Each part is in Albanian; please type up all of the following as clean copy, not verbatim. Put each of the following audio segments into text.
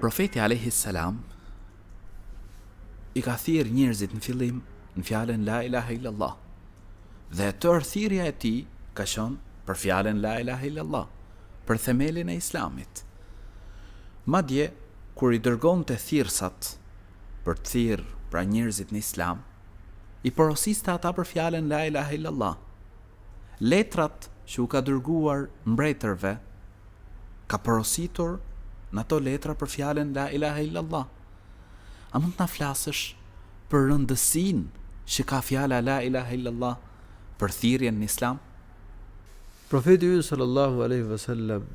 Profeti alayhi salam I ka thirrë njerëzit në fillim në fjalën la ilaha illallah. Dhe tërë thirrja e tij ka qenë për fjalën la ilaha illallah, për themelin e Islamit. Madje kur I dërgonte thirrsat për të thirrë pra njerëzit në Islam, I porosiste ata për fjalën la ilaha illallah. Letrat që u ka dërguar mbretërve ka porositur në ato letra për fjalën la ilaha illallah. A mund të na flasësh për rëndësinë që ka fjala la ilaha illallah për thirrjen në Islam? Profeti ynë sallallahu alaihi wasallam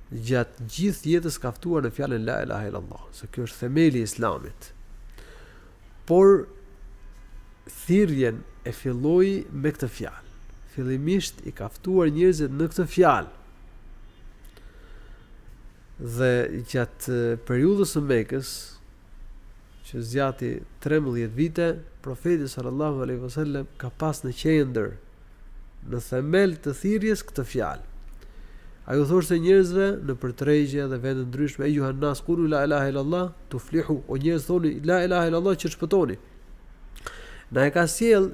gjatë gjithë jetës ka ftuar në fjalën la ilaha illallah, se kjo është themeli I Islamit. Por thirrjen e filloi me këtë fjalë. Fillimisht I ka ftuar njerëzit në këtë fjalë. Dhe gjatë periudhës së Mekës, që zgjati 13 vite, profeti sallallahu alaihi wasallam ka pas në qendër, në themel të thirrjes këtë fjalë. Ai u thoshte njerëzve në përtregje dhe vende ndryshme: "Ejuhan nas qulu la ilaha illallah tuflihu", o njerëz thoni la ilaha illallah që shpëtoni. Na e ka sjell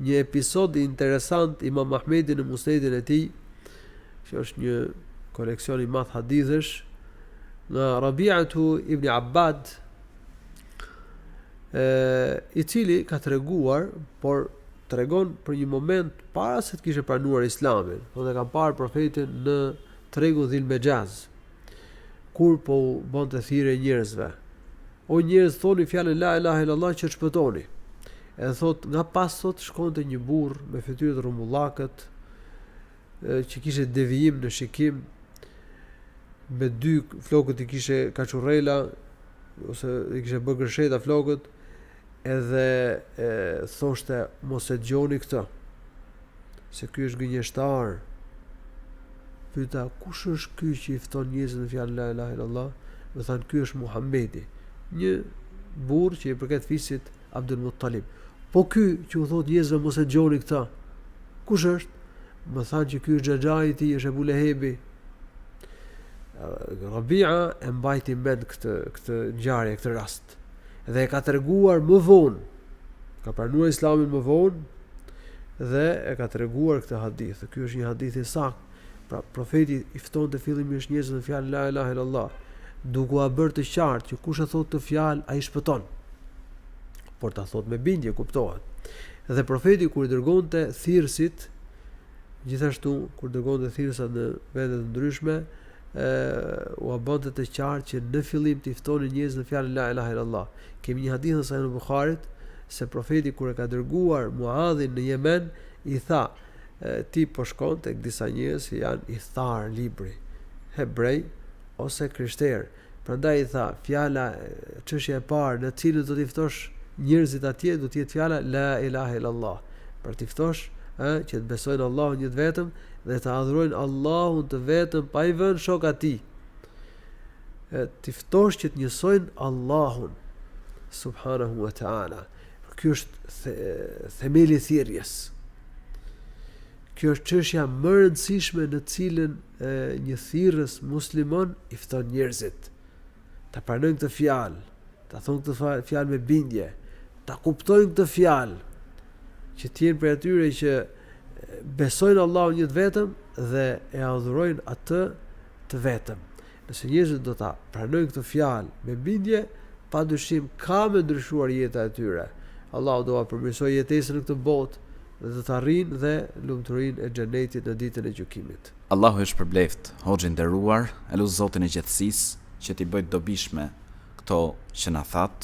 një episod interesant Imam Ahmedi në musnedin e tij, që është një koleksion I madh hadithësh, nga Rabi'atu ibn Abbad, I cili ka treguar, por tregon për një moment para se të kishte pranuar Islamin. Thonë ka parë profetin në tregun Dhil Mejaz, kur po u bonte thirrje njerëzve: "O njerëz, thoni fjalën la ilaha illallah që shpëtoni." Edhe thot, nga pas sot shkonte një burr me fytyrë të rrumullakët, që kishte devijim në shikim, me 2 flokët I kishte kaçurrela ose I kishte bërë gërsheta flokët, edhe thoshte mos e dëgjoni këtë, se ky është gënjeshtar. Pyeta, kush është ky që I fton njerëzit në fjalën la ilaha illallah? Më thanë, ky është Muhamedi, një burr që I përket fisit Abdul Muttalib. Po ky që u thot njerëzve mos e dëgjoni këtë, kush është? Më thanë që ky është xhaxhai I tij, është Ebu Lehebi. Rabia e mbajti mend këtë ngjarje, këtë rast, dhe e ka treguar më vonë, ka pranuar Islamin më vonë dhe e ka treguar këtë hadith. Ky është një hadith I saktë. Pra profeti I ftonte fillimisht njerëzit në fjalën la ilaha illallah, duke u bërë të qartë që kush e thot të fjalë ai shpëton, por ta thot me bindje, kuptohet. Dhe profeti kur I dërgonte thirrësit, gjithashtu kur dërgonte thirrësat në vende të ndryshme, u bënte të qartë që në fillim të ftonin njerëz në fjalën la ilaha illallah. Kemi një hadith në Sahih Buharit se profeti kur e ka dërguar Muadhin në Yemen, I tha: "Ti po shkon tek disa njerëz që janë I thar libri, hebrej ose krishterë. Prandaj I tha, fjala, çështja e parë në cilën do t'i ftosh njerëzit atje do të jetë fjala la ilaha illallah. Për t'i ftosh që të besojnë Allahun një të vetëm dhe të adhurojnë Allahun të vetëm pa I vënë shok atij. T'i ftosh që të njësojnë Allahun subhanahu wa ta'ala." Ky është themeli I thirrjes. Kjo është çështja më e rëndësishme në cilën një thirrës musliman I fton njerëzit. Ta pranojnë këtë fjalë, ta thonë këtë fjalë me bindje, ta kuptojnë këtë fjalë, që të jenë për atyre që besojnë Allahun një të vetëm dhe e adhurojnë atë të vetëm. Nëse njerëzit do ta pranojnë këtë fjalë me bindje, padyshim ka me ndryshuar jeta e tyre. Allahu do ta përmirësojë jetesën në këtë botë dhe do të arrijnë dhe lumturinë e xhenetit në ditën e gjykimit. Allahu është përbleft, hoxhë nderuar, elu Zotin e gjithësisë që t'i bëjë dobishme këto që na that,